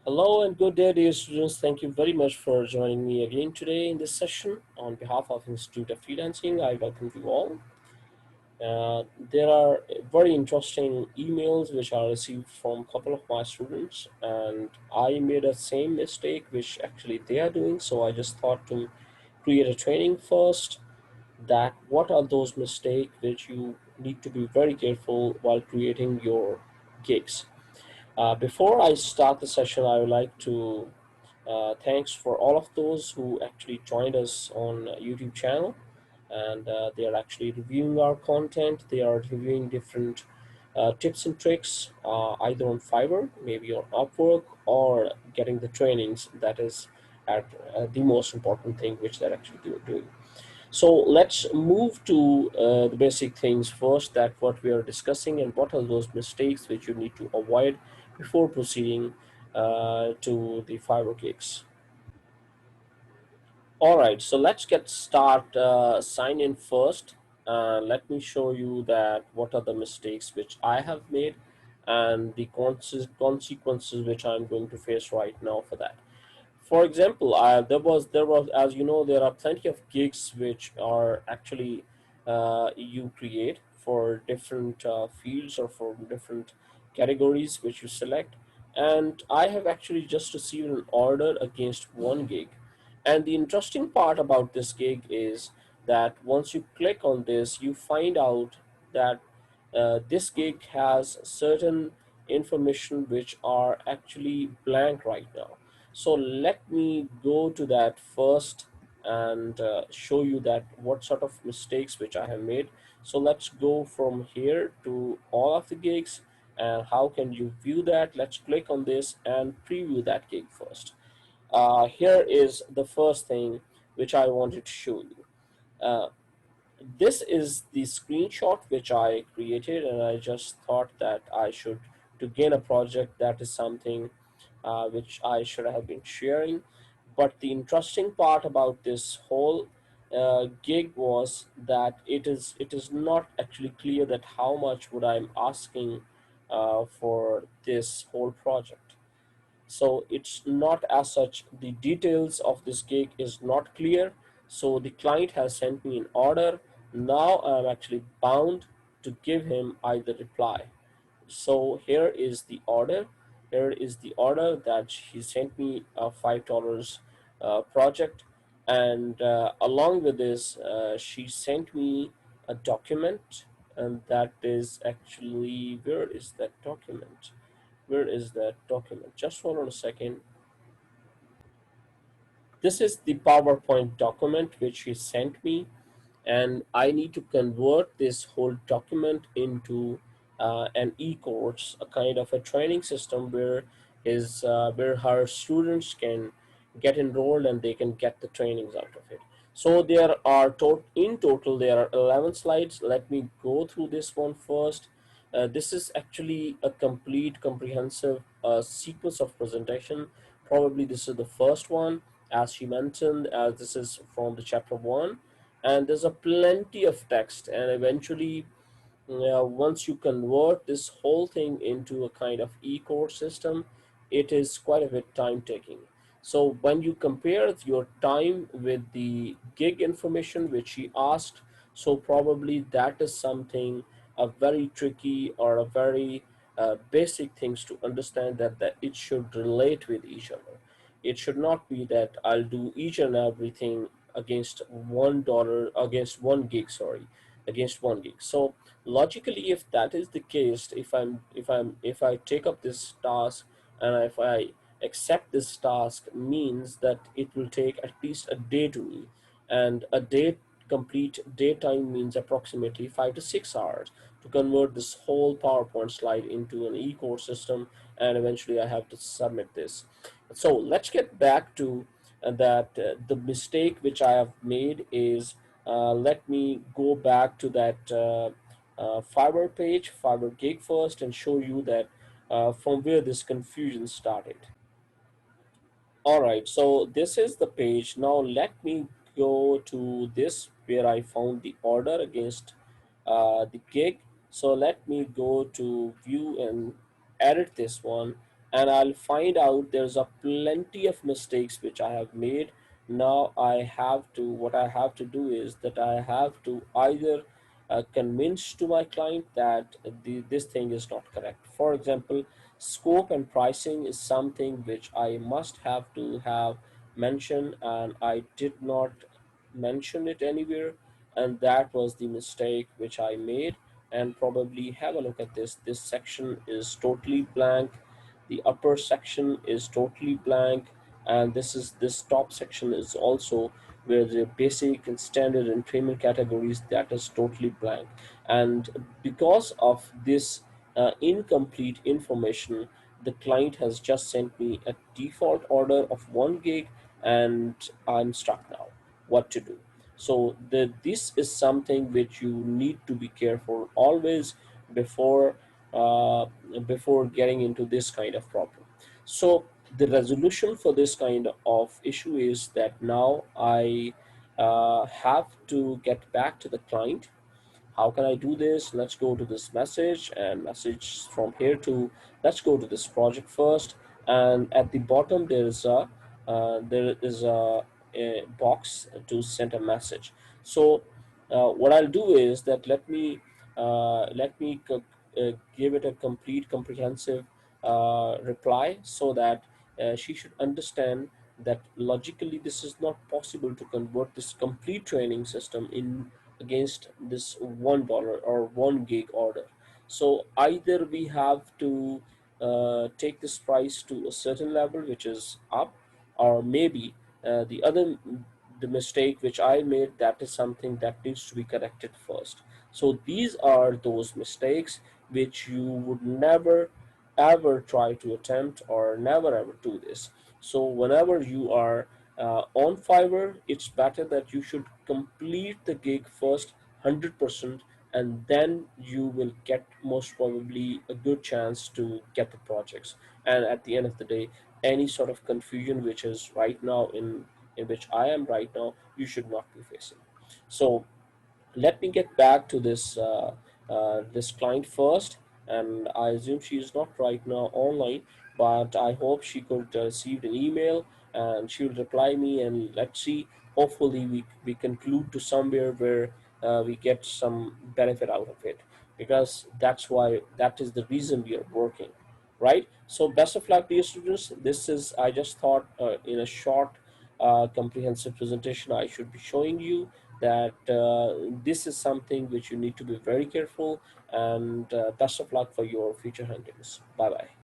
Hello and good day, dear students. Thank you very much for joining me again today in this session. On behalf of Institute of Freelancing, I welcome you all. There are very interesting emails which I received from a couple of my students, and I made a same mistake which actually they are doing. So I just thought to create a training first. That what are those mistakes which you need to be very careful while creating your gigs. Before I start the session, I would like to thanks for all of those who actually joined us on YouTube channel, and they are actually reviewing our content. They are reviewing different tips and tricks, either on Fiverr, maybe on Upwork, or getting the trainings. That is at the most important thing which they're actually doing. So let's move to the basic things first, that what we are discussing and what are those mistakes which you need to avoid before proceeding to the Fiverr gigs. All right, so let's get start. Sign in first. Let me show you that what are the mistakes which I have made and the consequences which I'm going to face right now for that. For example, there was as you know there are plenty of gigs which are actually you create for different fields or for different categories which you select, and I have actually just received an order against one gig. And the interesting part about this gig is that once you click on this, you find out that this gig has certain information which are actually blank right now. So let me go to that first and show you that what sort of mistakes which I have made. So let's go from here to all of the gigs, and how can you view that? Let's click on this and preview that gig first. Here is the first thing which I wanted to show you. Uh, this is the screenshot which I created, and I just thought that I should, to gain a project, that is something which I should have been sharing. But the interesting part about this whole gig was that it is not actually clear that how much would I'm asking for this whole project. So it's not as such, the details of this gig is not clear. So the client has sent me an order. Now I'm actually bound to give him either reply. So here is the order that he sent me, a $5 project, and along with this she sent me a document, and that is actually, where is that document? Just hold on a second. This is the PowerPoint document which he sent me, and I need to convert this whole document into an e-course, a kind of a training system where her students can get enrolled and they can get the trainings out of it. So there are in total there are 11 slides. Let me go through this one first. This is actually a complete comprehensive sequence of presentation. Probably this is the first one, as she mentioned, as this is from the chapter 1, and there's a plenty of text, and eventually once you convert this whole thing into a kind of e-course system, it is quite a bit time taking. So when you compare your time with the gig information which he asked, so probably that is something a very tricky or a very basic things to understand, that it should relate with each other. It should not be that I'll do each and everything against $1 against 1 gig, sorry, against 1 gig. So logically, if that is the case, if I take up this task, and if I accept this task, means that it will take at least a day to me, and a day, complete daytime, means approximately 5 to 6 hours to convert this whole PowerPoint slide into an e-course system, and eventually I have to submit this. So let's get back to that. The mistake which I have made is, let me go back to that Fiverr page, Fiverr gig first, and show you that from where this confusion started. All right, so this is the page. Now let me go to this where I found the order against the gig. So let me go to view and edit this one, and I'll find out there's a plenty of mistakes which I have made. Now what I have to do is that I have to either convince to my client that this thing is not correct. For example, scope and pricing is something which I must have to have mentioned, and I did not mention it anywhere, and that was the mistake which I made. And probably have a look at this section is totally blank, the upper section is totally blank, and this top section is also where the basic and standard and premium categories, that is totally blank. And because of this incomplete information, the client has just sent me a default order of 1 gig, and I'm stuck now. What to do? So this is something which you need to be careful always before uh, before getting into this kind of problem. So the resolution for this kind of issue is that now I have to get back to the client. How can I do this? Let's go to this message, and message from here to, let's go to this project first. And at the bottom there is a box to send a message. So what I'll do is that give it a complete comprehensive reply, so that she should understand that logically this is not possible to convert this complete training system in against this $1 or 1 gig order. So either we have to take this price to a certain level which is up, or maybe the mistake which I made, that is something that needs to be corrected first. So these are those mistakes which you would never ever try to attempt, or never ever do this. So whenever you are on Fiverr, it's better that you should complete the gig first 100%, and then you will get most probably a good chance to get the projects. And at the end of the day, any sort of confusion which is right now in which I am right now, you should not be facing. So let me get back to this client first, and I assume she is not right now online, but I hope she could receive an email and she will reply me, and let's see, hopefully we conclude to somewhere where we get some benefit out of it, because that is the reason we are working, right? So best of luck, dear students. This is, I just thought, in a short comprehensive presentation I should be showing you that this is something which you need to be very careful, and best of luck for your future huntings. Bye bye.